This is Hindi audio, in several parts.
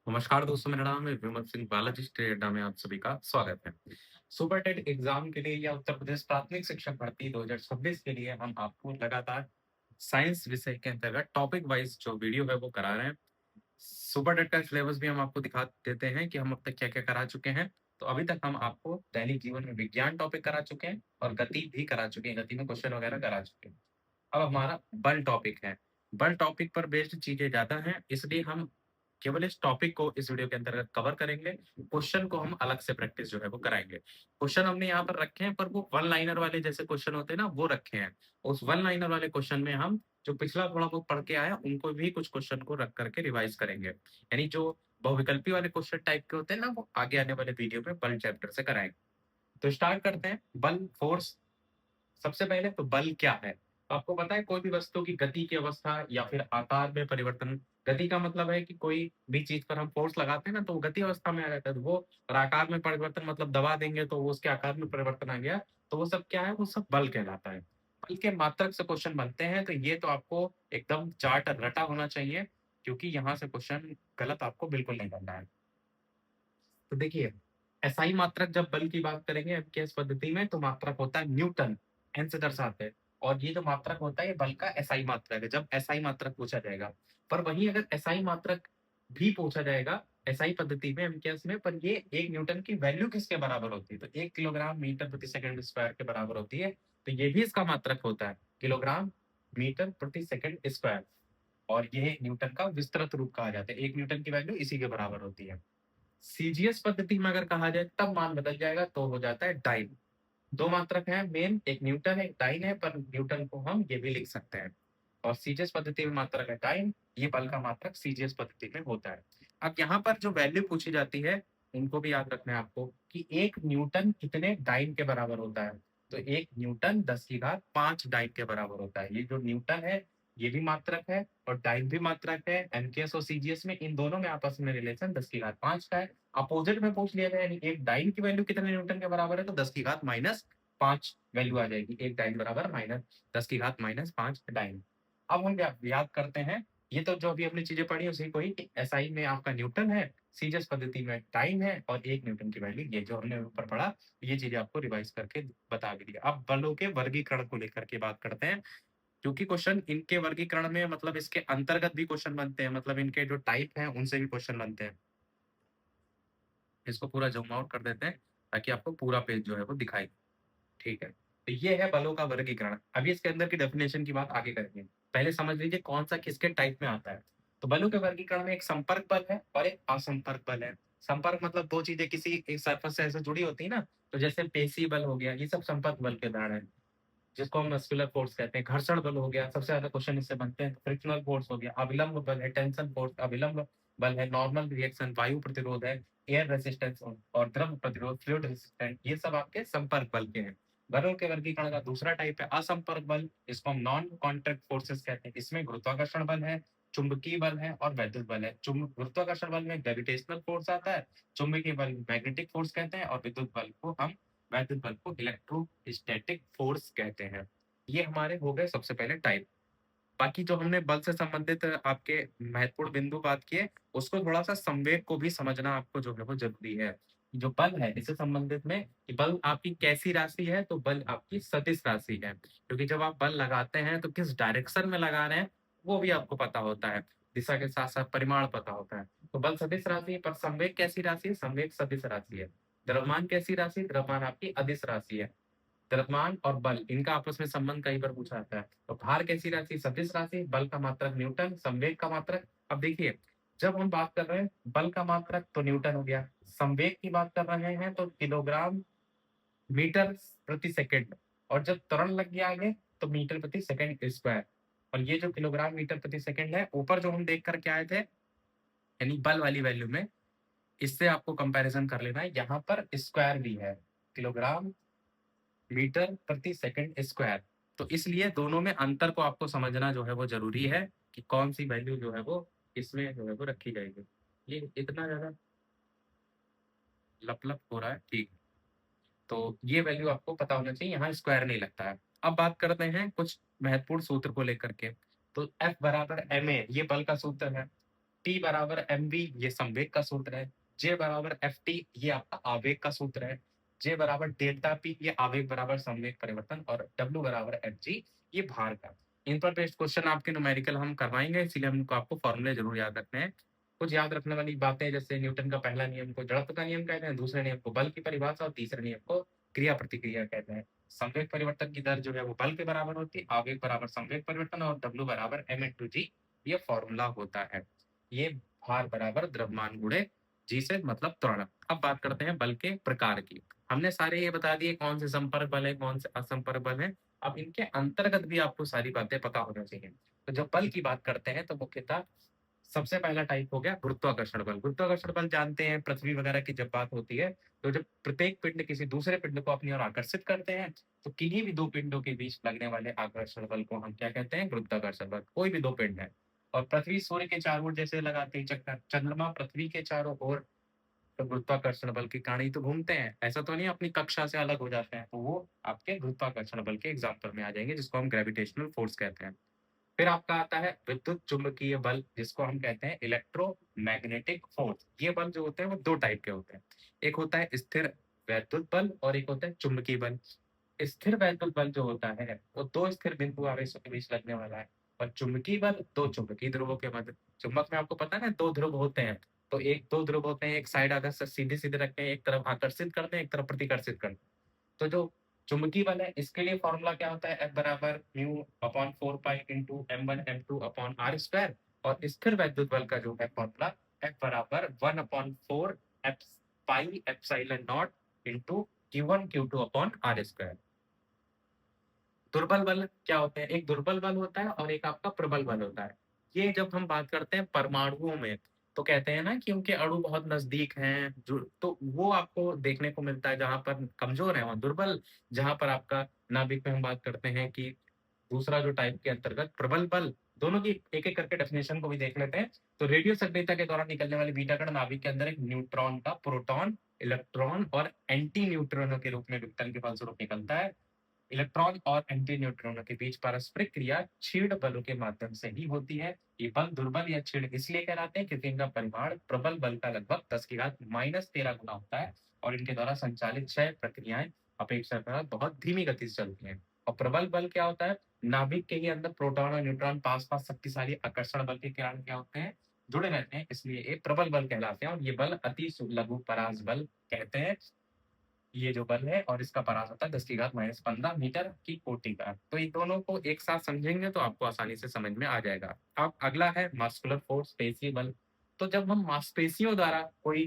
नमस्कार दोस्तों, मेरा नाम है विमल सिंह बालाजी स्टेट अड्डा में आप सभी का स्वागत है। सुपर टेट एग्जाम के लिए या उत्तर प्रदेश प्राथमिक शिक्षक भर्ती 2026 के लिए हम आपको लगातार साइंस विषय के अंतर्गत टॉपिक वाइज जो वीडियो है वो करा रहे हैं। सुपर टेट का सिलेबस भी हम आपको दिखा देते हैं कि हम अब तक क्या-क्या करा चुके हैं। तो अभी तक हम आपको दैनिक जीवन में विज्ञान टॉपिक करा चुके हैं और गति भी करा चुके हैं, गति में क्वेश्चन वगैरह करा चुके हैं। अब हमारा बल टॉपिक है। बल टॉपिक पर बेस्ड चीजें ज्यादा हैं, इसलिए हम केवल इस टॉपिक को इस वीडियो के अंतर्गत कवर करेंगे। क्वेश्चन को हम अलग से प्रैक्टिस जो है वो कराएँगे। क्वेश्चन हमने यहाँ पर रखे हैं, पर वो वन लाइनर वाले जैसे क्वेश्चन होते हैं ना, वो रखे हैं। उस वन लाइनर वाले क्वेश्चन में हम जो पिछला थोड़ा बहुत पढ़ के आए हैं, उनको भी कुछ क्वेश्चन को रख करके रिवाइज़ करेंगे। यानी जो बहुविकल्पी वाले क्वेश्चन टाइप के होते हैं ना, वो आगे आने वाले वीडियो में बल चैप्टर से कराएँगे। तो स्टार्ट करते हैं। बल, फोर्स। सबसे पहले तो बल क्या है? तो आपको पता है कोई भी वस्तु की गति की अवस्था या फिर आकार में परिवर्तन। गति का मतलब है कि कोई भी चीज़ पर हम फ़ोर्स लगाते हैं ना, तो वो गति अवस्था में आ जाता है। तो वो और आकार में परिवर्तन मतलब दबा देंगे तो वो उसके आकार में परिवर्तन आ गया। तो वो सब क्या है? वो सब बल कहलाता है। बल के मात्रक से क्वेश्चन बनते हैं, तो ये तो आपको एकदम चार्ट रटा होना चाहिए, क्योंकि यहाँ से क्वेश्चन गलत आपको बिल्कुल नहीं करना है। तो देखिए, एसआई मात्रक जब बल की बात करेंगे एमकेएस पद्धति में, तो मात्रक होता है न्यूटन, एन से दर्शाते हैं। और ये जो मात्रक होता है ये बल का एसआई मात्रक है, जब एसआई मात्रक पूछा जाएगा। पर वहीं अगर एसआई मात्रक भी पूछा जाएगा एसआई पद्धति में एमकेएस में, पर ये 1 न्यूटन की वैल्यू किसके बराबर होती है? तो 1 किलोग्राम मीटर प्रति सेकंड स्क्वायर के बराबर होती है। तो ये भी इसका मात्रक होता है, किलोग्राम मीटर प्रति सेकंड स्क्वायर। और ये न्यूटन का विस्तृत रूप कहा जाता है। 1 न्यूटन की वैल्यू इसी के बराबर होती है। सीजीएस पद्धति में अगर कहा जाए तब मान बदल जाएगा, तो हो जाता है डाइन। 2 मात्रक हैं मेन, एक न्यूटन है, एक डाइन है, पर न्यूटन को हम ये भी लिख सकते हैं। और सीजीएस पद्धति में मात्रक है डाइन, ये बल का मात्रक सीजीएस पद्धति में होता है। अब यहाँ पर जो वैल्यू पूछी जाती है, उनको भी याद रखना है आपको कि 1 न्यूटन कितने डाइन के बराबर होता है? तो 1 न्यूटन 10 की घात 5 डाइन के बराबर होता है। ये जो न्यूटन है, ये भी मात्रक है और डाइन भी मात्रक है। एमकेएस और सीजीएस में इन दोनों में आपस में रिलेशन 10 की घात 5 का है। अपोजिट में पूछ लिया जाए, यानी एक डाइन की वैल्यू कितने न्यूटन के बराबर है, तो 10 की घात माइनस 5 वैल्यू आ जाएगी। एक डाइन बराबर माइनस 10 की घात माइनस 5 डाइन। अब हम याद करते हैं, ये तो जो अभी हमने चीजें पढ़ी उसी को ही, कि एसआई में आपका न्यूटन है, सीजीएस पद्धति में डाइन है और 1 न्यूटन की वैल्यू, ये जो हमने ऊपर पढ़ा, ये चीजें आपको रिवाइज करके बता भी दिया। अब बलों के वर्गीकरण को लेकर के बात करते हैं, क्योंकि क्वेश्चन इनके वर्गीकरण में मतलब इसके अंतर्गत भी क्वेश्चन बनते हैं, मतलब इनके जो टाइप हैं उनसे भी क्वेश्चन बनते हैं। इसको पूरा ज़ूम आउट कर देते हैं, ताकि आपको पूरा पेज जो है वो दिखाई दे। ठीक है। तो ये है बलों का वर्गीकरण। अभी इसके अंदर की डेफिनेशन की बात आगे करेंगे। पहले समझ लीजिए कौन-सा किसके टाइप में आता है। तो बलों के वर्गीकरण में एक संपर्क बल है और एक असंपर्क बल है। संपर्क मतलब 2 चीज़ें किसी एक सरफेस से ऐसे जुड़ी होती है ना, तो जैसे पेशी बल हो गया, ये सब संपर्क बल के उदाहरण हैं। जिसको हम मस्कुलर फोर्स कहते हैं। घर्षण बल हो गया, सबसे ज्यादा क्वेश्चन इससे बनते हैं। फ्रिक्शनल फोर्स हो गया, अविलंब बल है, टेंशन फोर्स अविलंब बल है, नॉर्मल रिएक्शन वायु प्रतिरोध है, एयर रेजिस्टेंस और द्रव प्रतिरोध फ्लूइड रेजिस्टेंस, ये सब आपके संपर्क बल के हैं। बलों के वर्गीकरण का दूसरा टाइप है असंपर्क बल, इसको हम नॉन कॉन्टैक्ट फोर्सेस कहते हैं। इसमें गुरुत्वाकर्षण बल है, चुंबकीय बल है और वैद्युत बल है। गुरुत्वाकर्षण बल में ग्रेविटेशनल फोर्स आता है, चुंबकीय बल मैग्नेटिक फोर्स कहते हैं और विद्युत बल को हम वैद्युत बल को इलेक्ट्रोस्टैटिक फोर्स कहते हैं। ये हमारे हो गए सबसे पहले टाइप। बाकी जो हमने बल से संबंधित आपके महत्वपूर्ण बिंदु बात किए, उसको थोड़ा-सा संवेग को भी समझना आपको जो है वो ज़रूरी है। जो बल है इससे संबंधित में, कि बल आपकी कैसी राशि है, तो बल आपकी सदिश राशि है। क्योंकि जब आप बल लगाते हैं तो किस डायरेक्शन में लगा रहे हैं, वो भी आपको पता होता है। दिशा के साथ-साथ परिमाण पता होता है। तो बल सदिश राशि है, पर संवेग कैसी राशि है? संवेग सदिश राशि है। द्रव्यमान कैसी राशि है? द्रव्यमान आपकी अदिश राशि है। द्रव्यमान और बल इनका आपस में संबंध कहीं पर पूछा जाता है। तो भार कैसी राशि? सदिश राशि, बल का मात्रक न्यूटन, संवेग का मात्रक। अब देखिए, जब हम बात कर रहे हैं बल का मात्रक तो न्यूटन हो गया, संवेग की बात कर रहे हैं तो किलोग्राम मीटर प्रति सेकंड, और जब त्वरण लग गया आगे तो मीटर प्रति सेकंड स्क्वायर। और ये जो किलोग्राम मीटर प्रति सेकंड है, ऊपर जो हम देख कर के आए थे, यानी बल वाली वैल्यू में, इससे आपको कंपैरिजन कर लेना है। यहाँ पर स्क्वायर भी है, किलोग्राम मीटर प्रति सेकंड स्क्वायर। तो इसलिए दोनों में अंतर को आपको समझना जो है वो ज़रूरी है, कि कौन-सी वैल्यू जो है वो इसमें जो है वो रखी जाएगी। ये इतना ज़्यादा लप-लप हो रहा है, ठीक। तो ये वैल्यू आपको पता होना चाहिए, यहाँ स्क्वायर नहीं लगता है। अब बात करते हैं कुछ महत्वपूर्ण सूत्र को लेकर के। तो F बराबर ma, ये बल का सूत्र है। T बराबर mv ये संवेग का सूत्र है, J बराबर ft ये आपका आवेग का सूत्र है, J बराबर डेल्टा P ये आवेग बराबर संवेग परिवर्तन और W बराबर mg ये भार का। इन पर बेस्ड क्वेश्चन आपके न्यूमेरिकल हम करवाएंगे, इसीलिए हमको आपको फॉर्मूले जरूर याद रखने हैं। कुछ याद रखने वाली बातें जैसे न्यूटन का पहला नियम को जड़त्व का नियम कहते हैं, दूसरे नियम को बल की परिभाषा और तीसरे नियम को क्रिया प्रतिक्रिया कहते हैं। संवेग परिवर्तन की दर जो है वो बल के बराबर होती है, आवेग बराबर संवेग परिवर्तन और W बराबर m/g ये फॉर्मूला होता है। ये भार बराबर द्रव्यमान गुणे जी से मतलब त्वरण। अब बात करते हैं बल के प्रकार की। हमने सारे ये बता दिए कौन से संपर्क बल है, कौन से असंपर्क बल है। अब इनके अंतर्गत भी आपको सारी बातें पता होना चाहिए। तो जब बल की बात करते हैं तो मुख्यतः सबसे पहला टाइप हो गया गुरुत्वाकर्षण बल। गुरुत्वाकर्षण बल जानते हैं, पृथ्वी वगैरह की जब बात होती है तो जब प्रत्येक पिंड किसी दूसरे पिंड को अपनी ओर आकर्षित करते हैं तो किन्हीं भी दो पिंडों के बीच लगने वाले आकर्षण बल को हम क्या कहते हैं, गुरुत्वाकर्षण बल। कोई भी दो पिंड है और पृथ्वी सूर्य के चारों ओर जैसे लगाते हैं चक्कर, चंद्रमा पृथ्वी के चारों ओर तो गुरुत्वाकर्षण बल के कारण ही तो घूमते हैं। ऐसा तो नहीं अपनी कक्षा से अलग हो जाते हैं, तो वो आपके गुरुत्वाकर्षण बल के एग्जाम्पल में आ जाएंगे, जिसको हम ग्रेविटेशनल फोर्स कहते हैं। फिर आपका आता है विद्युत चुंबकीय बल, जिसको हम कहते हैं इलेक्ट्रोमैग्नेटिक फोर्स। ये बल जो होते हैं वो दो टाइप के होते हैं, एक होता है स्थिर वैद्युत बल और एक होता है चुंबकीय बल। स्थिर वैद्युत बल जो होता है वो दो स्थिर बिंदु आवेशों के बीच लगने वाला है और चुंबकीय बल दो चुंबकीय ध्रुवों के मध्य। चुंबक में आपको पता है ना दो ध्रुव होते हैं, तो एक दो ध्रुव होते हैं, एक साइड अगर सीधे सीधे रखते हैं, एक तरफ आकर्षित करते हैं, एक तरफ प्रतिकर्षित करते हैं। तो जो चुंबकीय बल है इसके लिए फॉर्मूला क्या होता है, F बराबर mu upon 4 pi into M1 M2 upon R square. और स्थिर वैद्युत बल का जो है फॉर्मूला F बराबर 1 upon 4 F pi epsilon not into Q1 Q2 upon R square. दुर्बल बल क्या होते हैं, एक दुर्बल बल होता है और एक आपका प्रबल बल होता है। ये जब हम बात करते हैं परमाणुओं में तो कहते हैं ना कि उनके अणु बहुत नजदीक हैं, जो तो वो आपको देखने को मिलता है जहां पर कमजोर है वहां दुर्बल, जहां पर आपका नाभिक में हम बात करते हैं कि दूसरा जो टाइप के अंतर्गत प्रबल बल। दोनों की एक एक करके डेफिनेशन को भी देख लेते हैं। तो रेडियो सक्रियता के दौरान निकलने वाले बीटा कण नाभिक के अंदर एक न्यूट्रॉन का प्रोटॉन, इलेक्ट्रॉन और एंटी न्यूट्रॉनों के रूप में विघटन के फलस्वरूप निकलता है। इलेक्ट्रॉन और एंटी न्यूट्रॉनों के बीच पारस्परिक क्रिया छेद बलों के माध्यम से ही होती है। ये बल दुर्बल या छेद इसलिए कहलाते हैं क्योंकि इनका परिमाण प्रबल बल का लगभग 10 की घात -13 गुना होता है और इनके द्वारा संचालित क्षय प्रक्रियाएं अपेक्षाकृत बहुत धीमी गति से चलती हैं। और प्रबल बल क्या होता है, नाभिक के ही अंदर प्रोटॉन और न्यूट्रॉन पास पास शक्तिशाली आकर्षण बल के कारण क्या होते हैं, जुड़े रहते हैं, इसलिए ये प्रबल बल कहलाते हैं। और ये बल अति लघु परास बल कहते हैं ये जो बल है, और इसका परास होता है 10 की घात -15 मीटर की कोटि का। तो इन दोनों को एक साथ समझेंगे तो आपको आसानी से समझ में आ जाएगा। अब अगला है मस्कुलर फोर्स, पेशीय बल। तो जब हम मांसपेशियों द्वारा कोई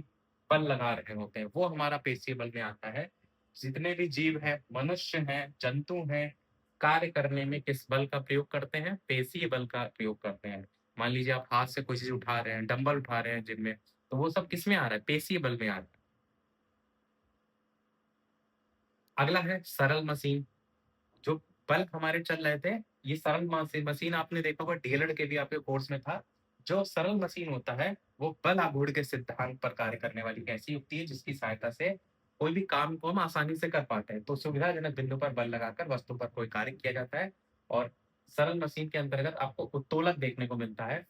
बल लगा रहे होते हैं वो हमारा पेशीय बल में आता है। जितने भी जीव हैं, मनुष्य हैं, जंतु हैं, कार्य करने में किस बल का प्रयोग करते हैं, पेशीय बल का प्रयोग करते हैं। मान लीजिए आप हाथ से कोई चीज उठा रहे हैं, डंबल उठा रहे हैं जिम में, तो वो सब किस में आ रहा है, पेशीय बल में आ रहा है। अगला है सरल मशीन। जो बल्ब हमारे चल रहे थे, ये सरल मशीन आपने देखा होगा डीएलएड के भी आपके कोर्स में था। जो सरल मशीन होता है वो बल आघूर्ण के सिद्धांत पर कार्य करने वाली एक ऐसी युक्ति है जिसकी सहायता से कोई भी काम को हम आसानी से कर पाते हैं। तो सुविधाजनक बिंदु पर बल लगाकर वस्तु पर कोई कार्य किया जाता है। और सरल मशीन के अंतर्गत आपको उत्तोलक देखने को मिलता है,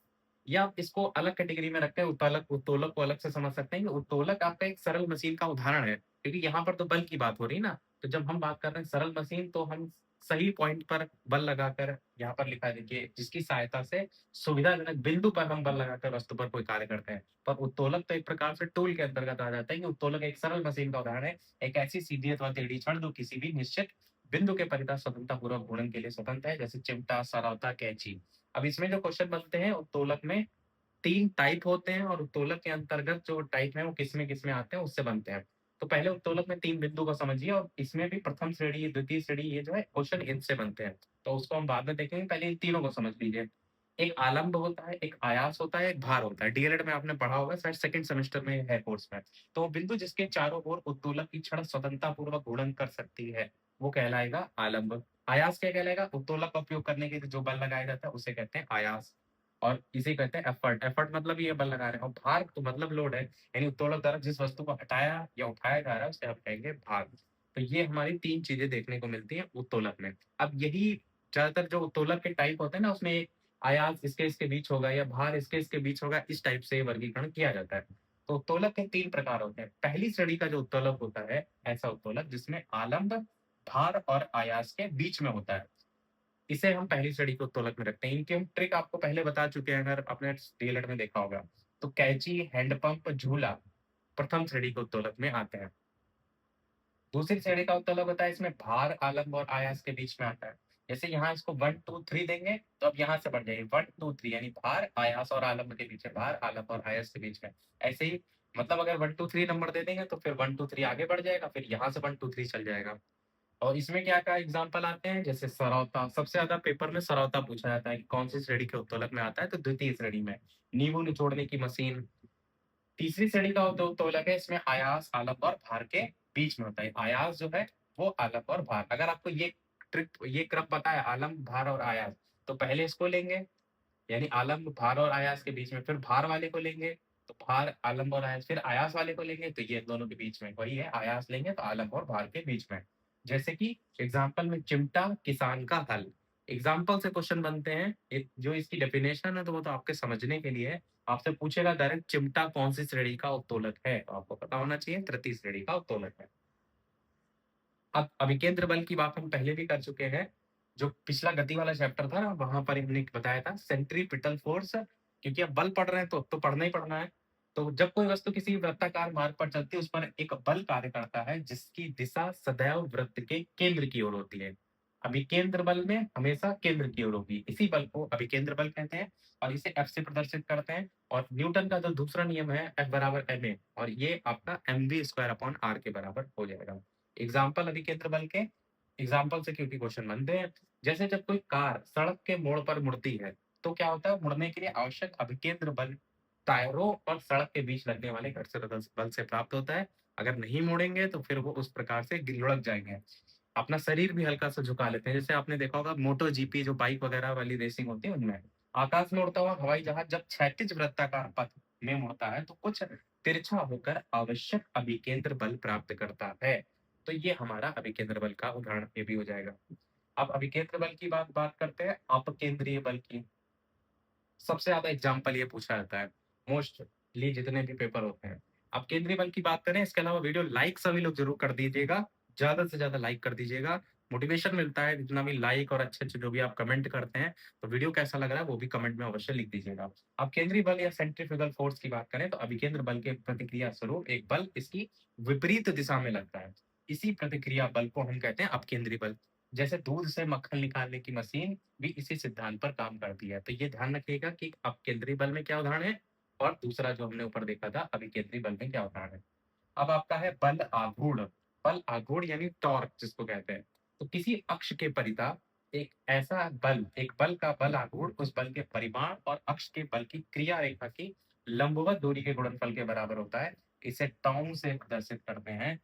या आप इसको अलग कैटेगरी में रखते हैं, उत्तोलक उत्तोलक को अलग से समझ सकते हैं कि उत्तोलक आपका एक सरल मशीन का उदाहरण है, क्योंकि यहाँ पर तो बल की बात हो रही है ना। तो जब हम बात कर रहे हैं सरल मशीन तो हम सही पॉइंट पर बल लगाकर, यहाँ पर लिखा है देखिए, जिसकी सहायता से सुविधाजनक बिंदु पर हम बल लगाकर वस्तु पर कोई कार्य करते हैं। पर उत्तोलक तो एक प्रकार से टूल के अंतर्गत आ जाता है कि उत्तोलक एक सरल मशीन का उदाहरण है, एक ऐसी सीधी अथवा टेढ़ी छड़ जो किसी भी निश्चित बिंदु के परितः स्वतंत्रता पूर्वक घूर्णन के लिए स्वतंत्र है, जैसे चिमटा, सरलता, कैंची। अब इसमें जो क्वेश्चन बनते हैं, उत्तोलक में 3 टाइप होते हैं और उत्तोलक के अंतर्गत जो टाइप है वो किसमें-किसमें आते हैं उससे बनते हैं। तो पहले उत्तोलक में 3 बिंदु को समझिए और इसमें भी प्रथम श्रेणी, द्वितीय श्रेणी ये जो है क्वेश्चन इनसे बनते हैं। तो उसको हम बाद में देखेंगे, पहले इन तीनों को समझ लीजिए। एक आलंब होता है, एक आयास होता है, एक भार होता है। डीएलएड में आपने पढ़ा होगा, शायद सेकंड सेमेस्टर में है कोर्स में। तो बिंदु जिसके चारों ओर उत्तोलक की छड़ स्वतंत्रता पूर्वक घूर्णन कर सकती है, वो कहलाएगा आलंब। आयास क्या कहलाएगा, उत्तोलक का उपयोग करने के लिए जो बल लगाया जाता है उसे कहते हैं आयास। और इसे कहते हैं एफर्ट। एफर्ट मतलब ये बल लगा रहे हैं, और भार तो मतलब लोड है, यानी उत्तोलक द्वारा जिस वस्तु को हटाया या उठाया जा रहा है उसे हम कहेंगे भार। तो ये हमारी 3 चीजें देखने को मिलती हैं उत्तोलक में। अब यही ज्यादातर जो उत्तोलक के टाइप होते हैं ना, उसमें एक आयास इसके इसके बीच होगा या भार इसके इसके बीच होगा, इस टाइप से वर्गीकरण किया जाता है। तो उत्तोलक के 3 प्रकार होते हैं। पहली श्रेणी का जो उत्तोलक होता है, ऐसा उत्तोलक जिसमें आलंब, भार और आयास के बीच में होता है। इसे हम पहली श्रेणी के उत्तोलक में रखते हैं। इनकी हम ट्रिक आपको पहले बता चुके हैं, अगर आपने डीएलएड में देखा होगा। तो कैंची, हैंडपंप, झूला प्रथम श्रेणी के उत्तोलक में आते हैं। दूसरी श्रेणी का उत्तोलक होता है, इसमें भार, आलंब और आयास के बीच में आता है। जैसे यहाँ इसको 1, 2, 3 देंगे, तो अब यहाँ से बढ़ जाएगी 1, 2, 3, यानी भार, आयास और आलंब के बीच में, भार, आलंब और आयास के बीच में। ऐसे ही मतलब अगर 1, 2, 3 नंबर दे देंगे तो फिर 1, 2, 3 आगे बढ़ जाएगा, फिर यहाँ से 1, 2, 3 चल जाएगा। और इसमें क्या-क्या एग्जाम्पल आते हैं, जैसे सरौता, सबसे ज़्यादा पेपर में सरौता पूछा जाता है कि कौन-सी श्रेणी के उत्तोलक में आता है, तो द्वितीय श्रेणी में। नींबू निचोड़ने की मशीन, तीसरी श्रेणी का जो उत्तोलक है, इसमें आयास, आलंब और भार के बीच में होता है। आयास जो है वो आलंब और भार, अगर आपको ये क्रम पता है, आलंब, भार और आयास, तो पहले इसको लेंगे, यानी आलंब, भार और आयास के बीच में, फिर भार वाले को लेंगे, तो भार, आलंब और आयास, फिर आयास वाले को लेंगे, तो ये दोनों के बीच में वही है, आयास लेंगे तो आलंब और भार के बीच में। जैसे कि एग्जाम्पल में चिमटा, किसान का हल, एग्जाम्पल से क्वेश्चन बनते हैं। एक जो इसकी डेफिनेशन है तो वो तो आपके समझने के लिए है। आपसे पूछेगा डायरेक्ट, चिमटा कौन सी श्रेणी का उत्तोलक है, तो आपको पता होना चाहिए तृतीय श्रेणी का उत्तोलक है। अब अभिकेंद्र बल की बात हम पहले भी कर चुके हैं। जो पिछला गति वाला चैप्टर था ना, वहाँ पर हमने बताया था सेंट्रीपिटल फोर्स, क्योंकि अब बल पढ़ रहे हैं तो पढ़ना ही पढ़ना है। तो जब कोई वस्तु किसी वृत्ताकार मार्ग पर चलती है, उस पर एक बल कार्य करता है जिसकी दिशा सदैव वृत्त के केंद्र की ओर होती है। अभिकेंद्र बल में हमेशा केंद्र की ओर होगी, इसी बल को अभिकेंद्र बल कहते हैं और इसे एफ से प्रदर्शित करते हैं। और न्यूटन का जो दूसरा नियम है, एफ बराबर एम ए, और ये आपका M V square upon R के बराबर हो जाएगा। एग्जाम्पल अभिकेंद्र बल के, एग्जाम्पल से क्योंकि क्वेश्चन बनते हैं। जैसे जब कोई कार सड़क के मोड़ पर मुड़ती है, तो क्या होता है, मुड़ने के लिए आवश्यक अभिकेंद्र बल टायरों और सड़क के बीच लगने वाले घर्षण बल से प्राप्त होता है। अगर नहीं मोड़ेंगे तो फिर वो उस प्रकार से लुढ़क जाएंगे। अपना शरीर भी हल्का सा झुका लेते हैं। जैसे आपने देखा होगा मोटो जीपी, जो बाइक वगैरह वाली रेसिंग होती है, उनमें आकाश में उड़ता हुआ हवाई जहाज जब क्षैतिज वृत्ताकार पथ में मुड़ता है, तो कुछ तिरछा होकर आवश्यक अभिकेंद्र बल प्राप्त करता है। तो ये हमारा अभिकेंद्र बल का उदाहरण ये भी हो जाएगा। अब अभिकेंद्र बल की बात करते हैं, अपकेंद्रीय बल की। सबसे ज्यादा एग्जाम्पल ये पूछा जाता है, मोस्टली जितने भी पेपर होते हैं। अब केंद्रीय बल की बात करें, इसके अलावा वीडियो लाइक सभी लोग जरूर कर दीजिएगा, ज्यादा से ज्यादा लाइक कर दीजिएगा। मोटिवेशन मिलता है जितना भी लाइक और अच्छे अच्छे जो भी आप कमेंट करते हैं। तो वीडियो कैसा लग रहा है वो भी कमेंट में अवश्य लिख दीजिएगा। अब केंद्रीय बल या सेंट्रीफ्यूगल फोर्स की बात करें, तो अभिकेंद्र बल के प्रतिक्रिया स्वरूप एक बल इसकी विपरीत दिशा में लगता है। इसी प्रतिक्रिया बल को हम कहते हैं अपकेंद्रीय बल। जैसे दूध से मक्खन निकालने की मशीन भी इसी सिद्धांत पर काम करती है। तो ये ध्यान रखिएगा कि अपकेंद्री बल में क्या उदाहरण है और दूसरा जो हमने ऊपर देखा था अभिकेंद्री बल में क्या उदाहरण है। अब आपका है बल आघूर्ण। बल आघूर्ण यानी टॉर्क जिसको कहते हैं। तो किसी अक्ष के परिता एक बल का बल आघूर्ण उस बल के परिमाण और अक्ष के बल की क्रिया रेखा की लंबवत दूरी के गुणनफल के बराबर होता है। इसे टाउ से प्रदर्शित करते हैं।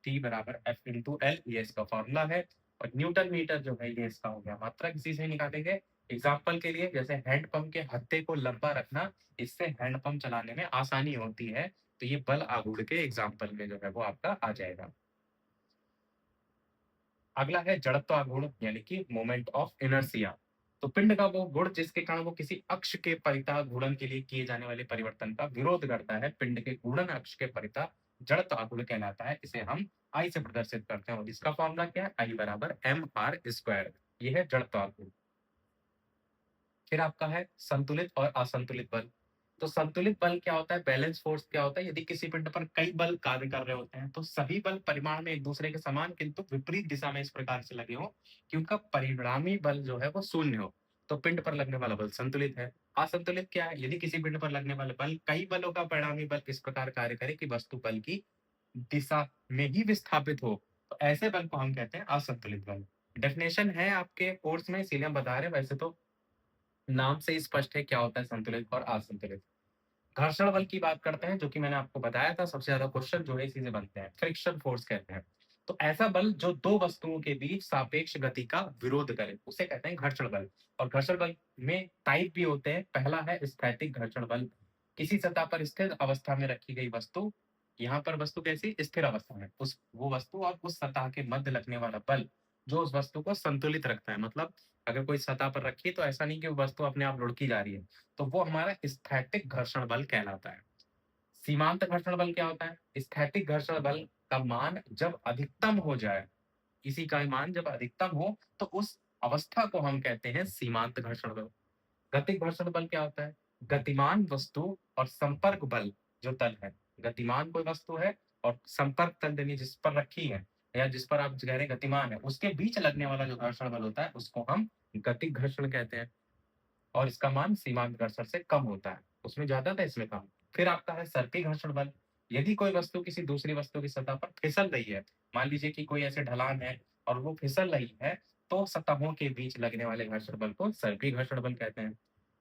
टी बराबर एफ इंटू एल, ये इसका फॉर्मूला है। और न्यूटन मीटर जो है ये इसका हो गया मात्रा, किसी से निकालेंगे। एग्जाम्पल के लिए, जैसे हैंडपंप के हत्थे को लंबा रखना, इससे हैंडपंप चलाने में आसानी होती है। तो ये बल आघूर्ण के एग्जाम्पल में जो है वो आपका आ जाएगा। अगला है जड़त्व आघूर्ण यानी कि मोमेंट ऑफ इनर्शिया। तो पिंड का वो गुण जिसके कारण वो किसी अक्ष के परिता घूर्णन के लिए किए जाने वाले परिवर्तन का विरोध करता है, पिंड के घूर्णन अक्ष के परिता जड़त्व आघूर्ण कहलाता है। इसे हम आई से प्रदर्शित करते हैं और इसका फॉर्मूला क्या है, आई बराबर एम आर स्क्वायर। ये है जड़त्व आघूर्ण। फिर आपका है संतुलित और असंतुलित बल। तो संतुलित बल क्या होता है, बैलेंस फोर्स क्या होता है, यदि किसी पिंड पर कई बल कार्य कर रहे होते हैं तो सभी बल परिमाण में एक दूसरे के समान किंतु विपरीत दिशा में इस प्रकार से लगे हो कि उनका परिणामी बल जो है वो शून्य हो, तो पिंड पर लगने वाला बल संतुलित है। असंतुलित क्या है, यदि किसी पिंड पर लगने वाले बल कई बलों का परिणामी बल इस प्रकार कार्य करे कि वस्तु बल की दिशा में ही विस्थापित हो, तो ऐसे बल को हम कहते हैं असंतुलित बल। डेफिनेशन है आपके कोर्स में, इसीलिए हम बता रहे हैं, वैसे तो नाम से ही स्पष्ट है क्या होता है संतुलित और असंतुलित। घर्षण बल की बात करते हैं, जो कि मैंने आपको बताया था सबसे ज्यादा क्वेश्चन जो है इसी से बनते हैं। फ्रिक्शन फोर्स कहते हैं। तो ऐसा बल जो दो वस्तुओं के बीच सापेक्ष गति का विरोध करे, उसे कहते हैं घर्षण बल। और घर्षण बल में टाइप भी होते हैं। पहला है स्थैतिक घर्षण बल। किसी सतह पर स्थिर अवस्था में रखी गई वस्तु, यहाँ पर वस्तु कैसी स्थिर अवस्था में, उस वो वस्तु और उस सतह के मध्य लगने वाला बल जो उस वस्तु को संतुलित रखता है। मतलब अगर कोई सतह पर रखी है तो ऐसा नहीं कि वो वस्तु अपने आप लुढ़की जा रही है, तो वो हमारा स्थैतिक घर्षण बल कहलाता है। सीमांत घर्षण बल क्या होता है? स्थैतिक घर्षण बल का मान जब अधिकतम हो जाए, किसी का मान जब अधिकतम हो, तो उस अवस्था को हम कहते हैं सीमांत घर्षण बल। गतिक घर्षण बल क्या होता है? गतिमान वस्तु और संपर्क बल जो तल है, गतिमान कोई वस्तु है और संपर्क तल यानी जिस पर रखी है या जिस पर आप कह रहे हैं गतिमान है, उसके बीच लगने वाला जो घर्षण बल होता है, उसको हम गतिक घर्षण कहते हैं। और इसका मान सीमांत घर्षण से कम होता है, उसमें ज्यादा था इसमें कम। फिर आपका है सर्पी घर्षण बल। यदि कोई वस्तु किसी दूसरी वस्तु की सतह पर फिसल रही है, मान लीजिए कि कोई ऐसे ढलान है और वो फिसल रही है, तो सतहों के बीच लगने वाले घर्षण बल को सर्पी घर्षण बल कहते हैं।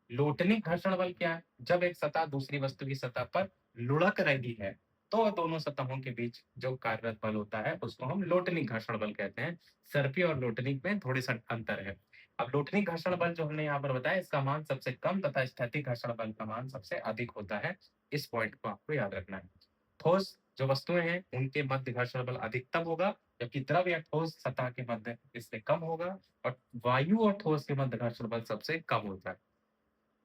लोटनिक घर्षण बल क्या है? जब एक सतह दूसरी वस्तु की सतह पर लुढ़क रही है, तो दोनों सतहों के बीच जो कार्यरत बल होता है, उसको हम लोटनिक घर्षण बल कहते हैं। सर्पी और लोटनिक में थोड़ी सा अंतर है। अब लोटनिक घर्षण बल जो हमने यहाँ पर बताया, इसका मान सबसे कम तथा स्थैतिक घर्षण बल का मान सबसे अधिक होता है। इस पॉइंट को आपको याद रखना है। ठोस जो वस्तुएं हैं, उनके मध्य घर्षण बल अधिकतम होगा, जबकि द्रव या ठोस सतह के मध्य इससे कम होगा। और वायु और ठोस के मध्य घर्षण बल सबसे कम होता है।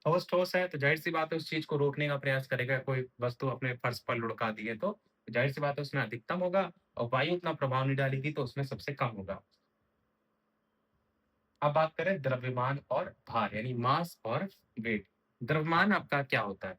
ठोस ठोस है तो जाहिर सी बात है उस चीज को रोकने का प्रयास करेगा। कोई वस्तु अपने फर्श पर लुढ़का दी है तो जाहिर सी बात है उसमें अधिकतम होगा, और वायु उतना प्रभाव नहीं डालेगी तो उसमें सबसे कम होगा। अब बात करें द्रव्यमान और भार यानी मास और वेट। द्रव्यमान आपका क्या होता है?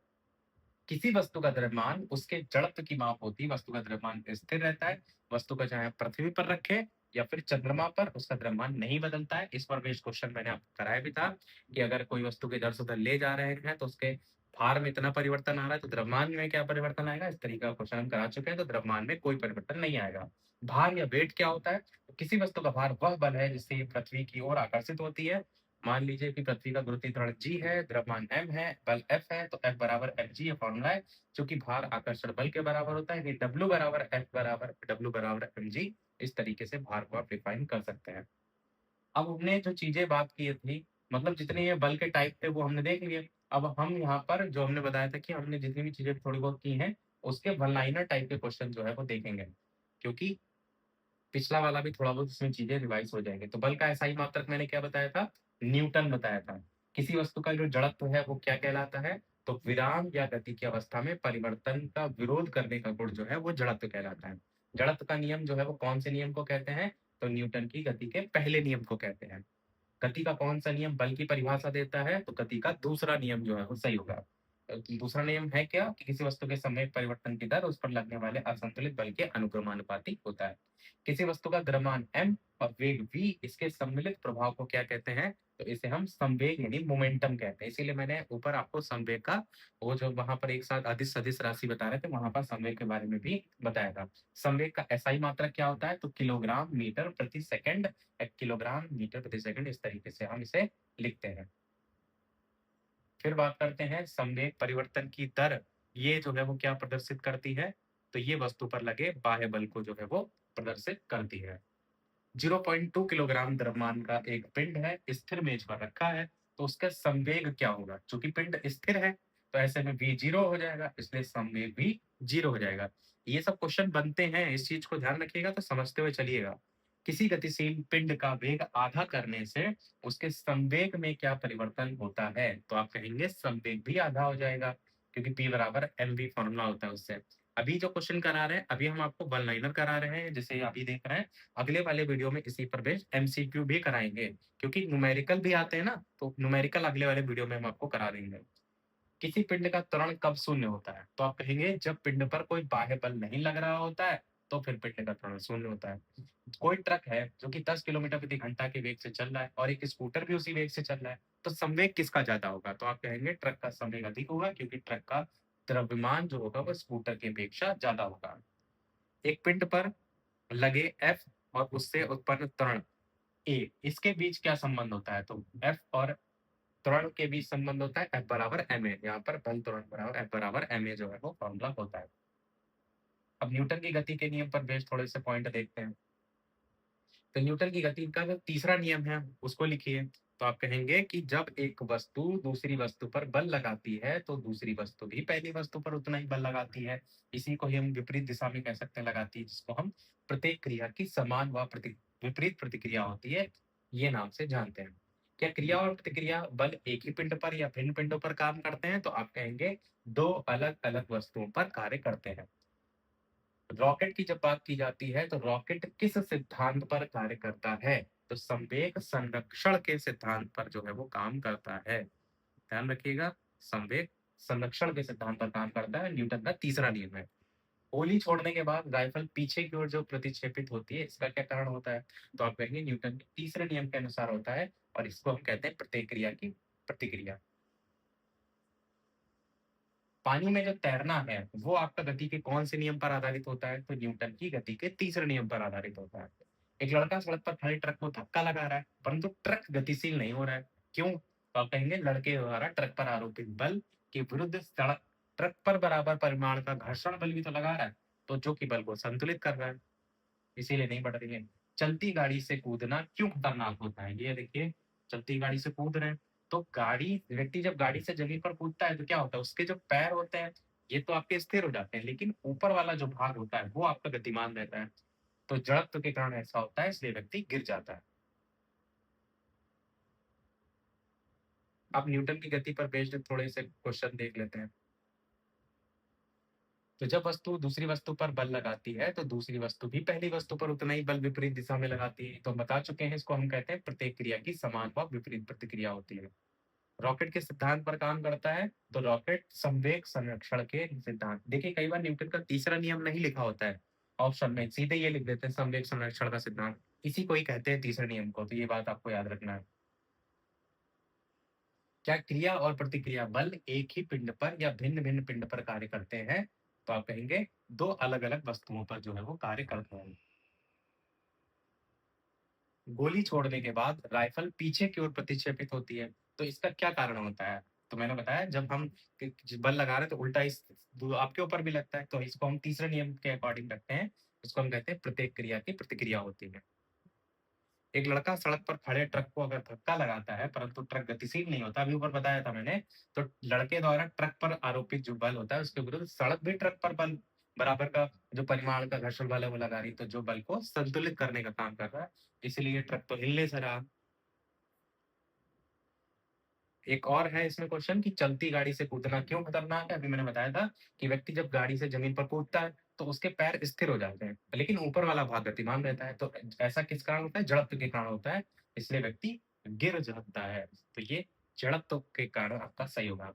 किसी वस्तु का द्रव्यमान उसके जड़त्व की माप होती है। वस्तु का द्रव्यमान स्थिर रहता है। वस्तु को चाहे आप पृथ्वी पर रखे या फिर चंद्रमा पर, उसका द्रव्यमान नहीं बदलता है। इस पर बेस्ड क्वेश्चन मैंने आपको कराया भी था कि अगर कोई वस्तु के इधर से उधर ले जा रहे हैं तो उसके भार में इतना परिवर्तन आ रहा है, तो द्रव्यमान में क्या परिवर्तन आएगा? इस तरीके का क्वेश्चन हम करा चुके हैं, तो द्रव्यमान में कोई परिवर्तन नहीं आएगा। भार या वेट क्या होता है? किसी वस्तु का भार वह बल है जिससे ये पृथ्वी की ओर आकर्षित होती है। मान लीजिए कि पृथ्वी का गुरुत्वीय त्वरण जी है, द्रव्यमान m है, बल F है, तो F बराबर mg ये फॉर्मूला है। चूंकि भार आकर्षण बल के बराबर होता है, कि W बराबर F बराबर W बराबर mg। इस तरीके से भार को आप डिफाइन कर सकते हैं। अब हमने जो चीजें बात की थी, मतलब जितने ये बल के टाइप थे वो हमने देख लिए। अब हम यहाँ पर जो हमने बताया था कि हमने जितनी भी चीजें थोड़ी बहुत की हैं, उसके वन लाइनर टाइप के क्वेश्चन जो है वो देखेंगे, क्योंकि पिछला वाला भी थोड़ा बहुत इसमें चीजें रिवाइज हो जाएंगे। तो बल का एसआई मात्रक मैंने क्या बताया था? न्यूटन बताया था। किसी वस्तु का जो जड़त्व है वो क्या कहलाता है? तो विराम या गति की अवस्था में परिवर्तन का विरोध करने का गुण जो है वो जड़त्व कहलाता है। जड़त्व का नियम जो है वो कौन से नियम को कहते हैं? तो न्यूटन की गति के पहले नियम को कहते हैं। गति का कौन सा नियम बल की परिभाषा देता है? तो गति का दूसरा नियम जो है वो सही होगा। दूसरा नियम है क्या? कि किसी वस्तु के समय परिवर्तन की दर उस पर लगने वाले असंतुलित बल के अनुक्रमानुपाती होता है। किसी वस्तु का द्रव्यमान m और वेग v, इसके सम्मिलित प्रभाव को क्या कहते हैं? तो इसे हम संवेग यानी मोमेंटम कहते हैं। इसीलिए मैंने ऊपर आपको संवेग का वो जो वहां पर एक साथ अदिश सदिश राशि बता रहे थे, वहां पर संवेग के बारे में भी बताया था। संवेग का एसआई मात्रक क्या होता है? तो किलोग्राम मीटर प्रति सेकंड, किलोग्राम मीटर प्रति सेकंड, इस तरीके से हम इसे लिखते हैं। फिर बात करते हैं संवेग परिवर्तन की दर। ये जो है वो क्या प्रदर्शित करती है? तो ये वस्तु पर लगे बाह्य बल को जो है वो प्रदर्शित करती है। 0.2 किलोग्राम द्रव्यमान का एक पिंड है, स्थिर मेज पर रखा है, तो उसका संवेग क्या होगा? चूंकि पिंड स्थिर है, तो ऐसे में v जीरो हो जाएगा, इसलिए संवेग भी जीरो हो जाएगा। ये सब क्वेश्चन बनते हैं, इस चीज को ध्यान रखिएगा तो समझते हुए चलिएगा। किसी गतिशील पिंड का वेग आधा करने से उसके संवेग में क्या परिवर्तन होता है? तो आप कहेंगे संवेग भी आधा हो जाएगा, क्योंकि p बराबर mv फॉर्मूला होता है उससे। अभी जो क्वेश्चन करा रहे हैं, अभी हम आपको वन लाइनर करा रहे हैं, जिसे अभी देख रहे हैं। अगले वाले वीडियो में इसी पर बेस्ड एमसीक्यू भी कराएंगे, क्योंकि न्यूमेरिकल भी आते हैं ना, तो न्यूमेरिकल अगले वाले वीडियो में हम आपको करा देंगे। किसी पिंड का त्वरण कब शून्य होता है? तो आप कहेंगे जब पिंड पर कोई बाह्य बल नहीं लग रहा होता है, तो फिर पिंड का त्वरण शून्य होता है। कोई ट्रक है जो कि 10 किलोमीटर प्रति घंटा के वेग से चल रहा है और एक स्कूटर भी उसी वेग से चल रहा है, तो संवेग किसका ज्यादा होगा? तो आप कहेंगे ट्रक का संवेग अधिक होगा, क्योंकि ट्रक का द्रव्यमान जो होगा वो स्कूटर की अपेक्षा ज्यादा होगा। एक पिंड पर लगे एफ और उससे उत्पन्न त्वरण ए, इसके बीच क्या संबंध होता है? तो एफ और त्वरण के बीच संबंध होता है एफ बराबर एम ए। यहाँ पर बल त्वरण बराबर एफ बराबर एम ए जो है वो फॉर्मूला होता है। अब न्यूटन की गति के नियम पर बेस्ड थोड़े से पॉइंट देखते हैं। तो न्यूटन की गति का जो तीसरा नियम है उसको लिखिए। तो आप कहेंगे कि जब एक वस्तु दूसरी वस्तु पर बल लगाती है, तो दूसरी वस्तु भी पहली वस्तु पर उतना ही बल लगाती है। इसी को ही हम विपरीत दिशा में कह सकते हैं लगाती है, जिसको हम प्रत्येक क्रिया की समान व विपरीत प्रतिक्रिया होती है, ये नाम से जानते हैं। क्या क्रिया और प्रतिक्रिया बल एक ही पिंड पर या भिन्न पिंडों पर काम करते हैं? तो आप कहेंगे 2 अलग-अलग वस्तुओं पर कार्य करते हैं। रॉकेट की जब बात की जाती है, तो रॉकेट किस सिद्धांत पर कार्य करता है? तो संवेग संरक्षण के सिद्धांत पर जो है वो काम करता है। ध्यान रखिएगा, संवेग संरक्षण के सिद्धांत पर काम करता है, न्यूटन का तीसरा नियम है। गोली छोड़ने के बाद राइफल पीछे की ओर जो प्रतिक्षेपित होती है, इसका क्या कारण होता है? तो आप कहेंगे न्यूटन के तीसरे नियम के अनुसार होता है और इसको हम कहते हैं प्रतिक्रिया की प्रतिक्रिया। पानी में जो तैरना है, वो आपका गति के कौन से नियम पर आधारित होता है? तो न्यूटन की गति के तीसरे नियम पर आधारित होता है। एक लड़का सड़क पर खड़े ट्रक को धक्का लगा रहा है, परंतु ट्रक गतिशील नहीं हो रहा है। क्यों? तो आप कहेंगे लड़के द्वारा ट्रक पर आरोपित बल के विरुद्ध सड़क ट्रक पर बराबर परिमाण का घर्षण बल भी तो लगा रहा है, तो जो कि बल को संतुलित कर रहा है, इसीलिए नहीं बढ़ रही है। चलती गाड़ी से कूदना क्यों खतरनाक होता है? ये देखिए, चलती गाड़ी से कूद रहे हैं, तो गाड़ी व्यक्ति जब गाड़ी से जमीन पर कूदता है तो क्या होता है? उसके जो पैर होते हैं, ये तो आपके स्थिर हो जाते हैं, लेकिन ऊपर वाला जो भाग होता है, वो आपका गतिमान रहता है। तो जड़त्व के कारण ऐसा होता है, इसलिए व्यक्ति गिर जाता है। अब न्यूटन की गति पर बेस्ड थोड़े से क्वेश्चन देख लेते हैं। तो जब वस्तु दूसरी वस्तु पर बल लगाती है, तो दूसरी वस्तु भी पहली वस्तु पर उतना ही बल विपरीत दिशा में लगाती है। तो हम बता चुके हैं, इसको हम कहते हैं प्रत्येक क्रिया की समान व विपरीत प्रतिक्रिया होती है। रॉकेट के सिद्धांत पर काम करता है, तो रॉकेट संवेग संरक्षण के सिद्धांत, देखिए कई बार न्यूटन का तीसरा नियम नहीं लिखा होता है ऑप्शन में, सीधे ये लिख देते हैं संवेग संरक्षण का सिद्धांत, इसी को ही कहते हैं तीसरे नियम को, तो ये बात आपको याद रखना है। क्या क्रिया और प्रतिक्रिया बल एक ही पिंड पर या भिन्न भिन्न पिंड पर कार्य करते हैं? तो आप कहेंगे दो अलग अलग वस्तुओं पर जो है वो कार्य करते हैं। गोली छोड़ने के बाद राइफल पीछे की ओर प्रतिक्षेपित होती है, तो इसका क्या कारण होता है? तो मैंने बताया, जब हम बल लगा रहे हैं तो उल्टा इस आपके ऊपर भी लगता है, तो इसको हम तीसरे नियम के अकॉर्डिंग रखते हैं। इसको हम कहते हैं प्रत्येक क्रिया की प्रतिक्रिया होती है। एक लड़का सड़क पर खड़े ट्रक को अगर धक्का लगाता है, परंतु ट्रक गतिशील नहीं होता, अभी ऊपर बताया था मैंने, तो लड़के द्वारा ट्रक पर आरोपित जो बल होता है, उसके विरुद्ध सड़क भी ट्रक पर बल बराबर का जो परिमाण का घर्षण बल है वो लगा रही है, तो जो बल को संतुलित करने का काम कर रहा है, इसलिए ट्रक तो हिलने से रहा। एक और है इसमें क्वेश्चन कि चलती गाड़ी से कूदना क्यों खतरनाक है? अभी मैंने बताया था कि व्यक्ति जब गाड़ी से जमीन पर कूदता है, तो उसके पैर स्थिर हो जाते हैं, लेकिन ऊपर वाला भाग गतिमान रहता है। तो ऐसा किस कारण होता है? जड़त्व के कारण होता है, इसलिए व्यक्ति गिर जाता है। तो ये जड़त्व के कारण आपका सही होगा।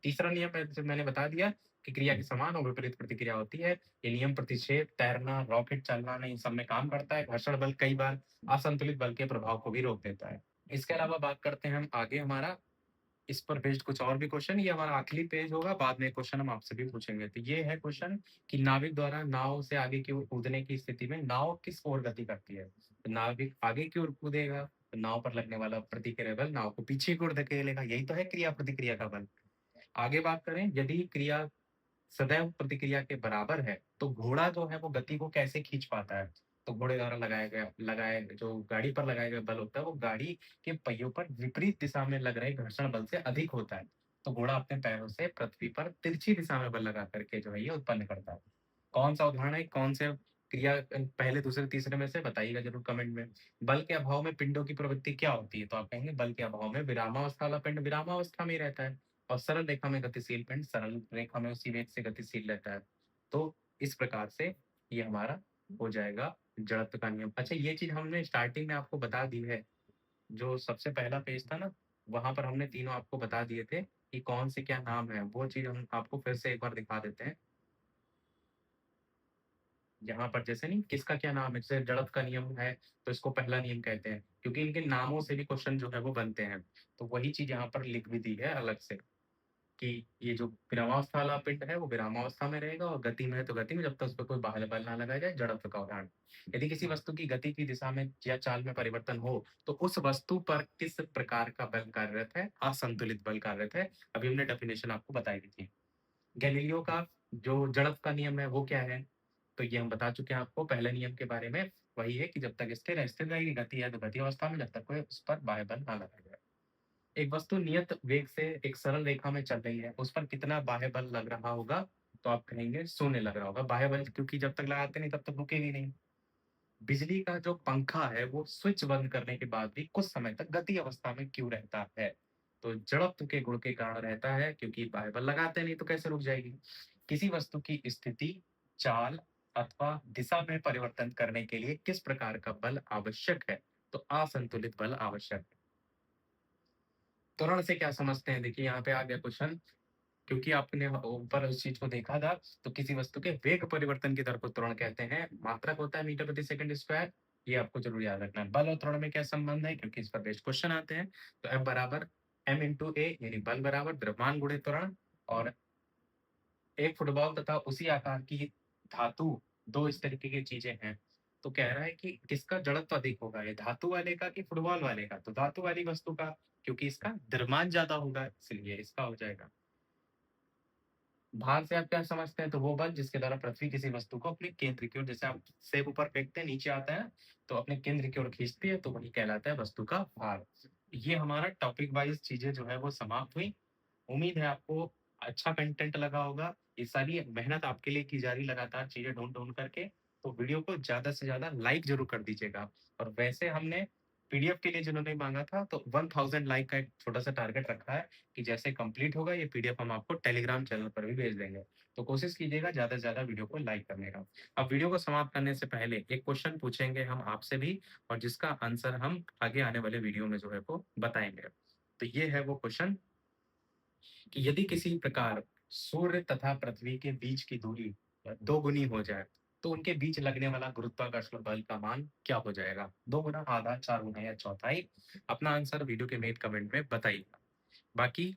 तीसरा नियम है, जैसे मैंने बता दिया कि क्रिया की समान और विपरीत प्रतिक्रिया होती है। ये नियम प्रतिक्षेप, तैरना, रॉकेट चलाना, इन सब में काम करता है। घर्षण बल कई बार असंतुलित बल के प्रभाव को भी रोक देता है। इसके अलावा बात करते हैं हम आगे, हमारा इस पर बेस्ड कुछ और भी क्वेश्चन, ये हमारा आखिरी पेज होगा, बाद में क्वेश्चन हम आपसे भी पूछेंगे। तो ये है क्वेश्चन कि नाविक द्वारा नाव से आगे की ओर कूदने की स्थिति में नाव किस ओर गति करती है? तो नाविक आगे की ओर कूदेगा, तो नाव पर लगने वाला प्रतिक्रिया बल नाव को पीछे की ओर धकेलेगा, यही तो है क्रिया प्रतिक्रिया का बल। आगे बात करें, यदि क्रिया सदैव प्रतिक्रिया के बराबर है, तो घोड़ा जो है वो गति को कैसे खींच पाता है? तो घोड़े द्वारा लगाया जो गाड़ी पर लगाया गया बल होता है, वो गाड़ी के पहियों पर विपरीत दिशा में लग रहे घर्षण बल से अधिक होता है। तो घोड़ा अपने पैरों से पृथ्वी पर तिरछी दिशा में बल लगा करके जो है ये उत्पन्न करता है। कौन-सा उदाहरण है? कौन से क्रिया पहले, दूसरे, तीसरे में से बताइएगा ज़रूर कमेंट में। बल के अभाव में पिंडों की प्रवृत्ति क्या होती है? तो आप कहेंगे बल के अभाव में विरामावस्था वाला पिंड विरामावस्था में ही रहता है और सरल रेखा में गतिशील पिंड सरल रेखा में उसी वेग से गतिशील रहता है। तो इस प्रकार से ये हमारा हो जाएगा जड़त्व का नियम। अच्छा, ये चीज़ हमने स्टार्टिंग में आपको बता दी है। जो सबसे पहला पेज था ना, वहाँ पर हमने तीनों आपको बता दिए थे कि कौन से क्या नाम है। वो चीज़ हम आपको फिर से एक बार दिखा देते हैं। यहाँ पर जैसे नहीं किसका क्या नाम है, जैसे जड़त्व का नियम है, तो इसको पहला नियम कहते हैं, क्योंकि इनके नामों से भी क्वेश्चन जो है वो बनते हैं। तो वही चीज़ यहाँ पर लिख भी दी है अलग से कि ये जो विरामावस्था वाला पिंड है वो विरामावस्था में रहेगा और गति में है तो गति में, जब तक उस पे कोई बाह्य बल ना लगाया जाए, जड़त्व का उदाहरण। यदि किसी वस्तु की गति की दिशा में या चाल में परिवर्तन हो, तो उस वस्तु पर किस प्रकार का बल कार्यरत है? असंतुलित बल कार्यरत है। अभी हमने डेफिनेशन आपको बताई दी थी। गैलीलियो का जो जड़त्व का नियम है वो क्या है? तो ये हम बता चुके हैं आपको पहले नियम के बारे में। वही है कि जब तक स्थिर है, स्थिर रहेगी, गति है तो गति अवस्था में, जब तक कोई उस पर बाह्य बल ना लगाया जाए। एक वस्तु नियत वेग से एक सरल रेखा में चल रही है, उस पर कितना बाह्य बल लग रहा होगा? तो आप कहेंगे शून्य लग रहा होगा। बाह्य बल क्योंकि जब तक लगाते नहीं तब तक रुकेगी नहीं। बिजली का जो पंखा है वो स्विच बंद करने के बाद भी कुछ समय तक गति अवस्था में क्यों रहता है? तो जड़त्व के गुण के कारण रहता है, क्योंकि बाह्य बल लगाते नहीं तो कैसे रुक जाएगी? किसी वस्तु की स्थिति, चाल अथवा दिशा में परिवर्तन करने के लिए किस प्रकार का बल आवश्यक है? तो असंतुलित बल आवश्यक है। त्वरण से क्या समझते हैं? देखिए यहाँ पे आ गया क्वेश्चन। क्योंकि आपने ऊपर उस चीज को देखा था, तो किसी वस्तु के वेग परिवर्तन की दर को त्वरण कहते हैं। मात्रक होता है मीटर प्रति सेकंड स्क्वायर। ये आपको जरूर याद रखना है। बल और त्वरण में क्या संबंध है? क्योंकि इस पर बेस्ट क्वेश्चन आते हैं। तो F बराबर m इंटू ए, यानी बल बराबर द्रव्यमान गुणे त्वरण। और एक फुटबॉल तथा उसी आकार की धातु, दो इस तरीके की चीजें हैं। तो कह रहा है कि किसका जड़त्व अधिक होगा, ये धातु वाले का कि फुटबॉल वाले का? तो धातु वाली वस्तु का, क्योंकि इसका द्रव्यमान ज्यादा होगा, इसलिए इसका हो जाएगा। भार से आप क्या समझते हैं? तो वो बल जिसके द्वारा पृथ्वी किसी वस्तु को अपने केंद्र की ओर, जैसे आप सेब ऊपर फेंकते हैं नीचे आता है, तो अपने केंद्र की ओर खींचती है, तो वही कहलाता है वस्तु का भार। ये हमारा टॉपिक वाइज चीजें जो है वो समाप्त हुई। उम्मीद है आपको अच्छा कंटेंट लगा होगा। ये सारी मेहनत आपके लिए की जा रही लगातार चीजें ढूंढ ढूंढ करके। तो वीडियो को ज्यादा से ज्यादा लाइक जरूर कर दीजिएगा। और वैसे हमने पीडीएफ के लिए जिन्होंने मांगा था, तो 1000 लाइक का एक छोटा सा टारगेट रखा है कि जैसे कंप्लीट होगा ये पीडीएफ हम आपको टेलीग्राम चैनल पर भी भेज देंगे। तो कोशिश कीजिएगा ज्यादा से ज्यादा वीडियो को लाइक करने का। अब वीडियो को समाप्त करने से पहले एक क्वेश्चन पूछेंगे हम आपसे भी, और जिसका आंसर हम आगे आने वाले वीडियो में जो है वो बताएंगे। तो ये है वो क्वेश्चन कि यदि किसी प्रकार सूर्य तथा पृथ्वी के बीच की दूरी दोगुनी हो जाए, तो उनके बीच लगने वाला गुरुत्वाकर्षण बल का मान क्या हो जाएगा? 2 गुना, आधा, 4 गुना या चौथाई? अपना आंसर वीडियो के मेन कमेंट में बताइएगा। बाकी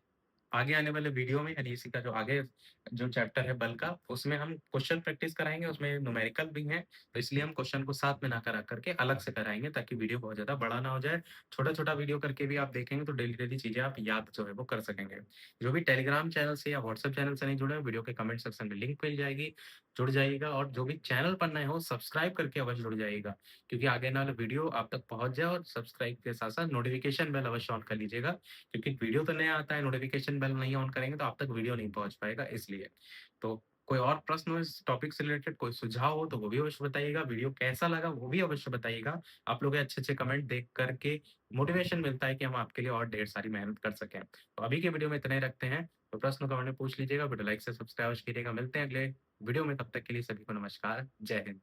आगे आने वाले वीडियो में, यानी इसी का जो आगे जो चैप्टर है बल का, उसमें हम क्वेश्चन प्रैक्टिस कराएँगे, उसमें न्यूमेरिकल भी हैं, तो इसलिए हम क्वेश्चन को साथ में ना करा करके अलग से कराएँगे, ताकि वीडियो बहुत ज़्यादा बड़ा ना हो जाए। छोटा-छोटा वीडियो करके भी आप देखेंगे तो डेली-डेली चीज़ें आप याद जो है वो कर सकेंगे। जो भी टेलीग्राम चैनल से या व्हाट्सएप चैनल से नहीं जुड़े हैं, वीडियो के कमेंट सेक्शन में लिंक मिल जाएगी, जुड़ जाइएगा। और जो भी चैनल पर नए हो, सब्सक्राइब करके अवश्य जुड़ जाइएगा, क्योंकि आगे आने वाला वीडियो आप तक पहुँच जाए। और सब्सक्राइब के साथ-साथ नोटिफ़िकेशन बेल अवश्य ऑन कर लीजिएगा, क्योंकि वीडियो तो नया आता है, नोटिफ़िकेशन बेल नहीं ऑन करेंगे तो आप तक वीडियो नहीं पहुँच पाएगा, इसलिए। तो कोई और प्रश्न हो इस टॉपिक से रिलेटेड, कोई सुझाव हो तो वो भी अवश्य बताइएगा। वीडियो कैसा लगा वो भी अवश्य बताइएगा। आप लोगों के अच्छे-अच्छे कमेंट देख कर के मोटिवेशन मिलता है कि हम आपके लिए और ढेर सारी मेहनत कर सकें। तो अभी के वीडियो में इतना ही रखते हैं। तो प्रश्न कमेंट में पूछ लीजिएगा, वीडियो लाइक से सब्सक्राइब कीजिएगा। मिलते हैं अगले वीडियो में, तब तक के लिए सभी को नमस्कार। जय हिंद।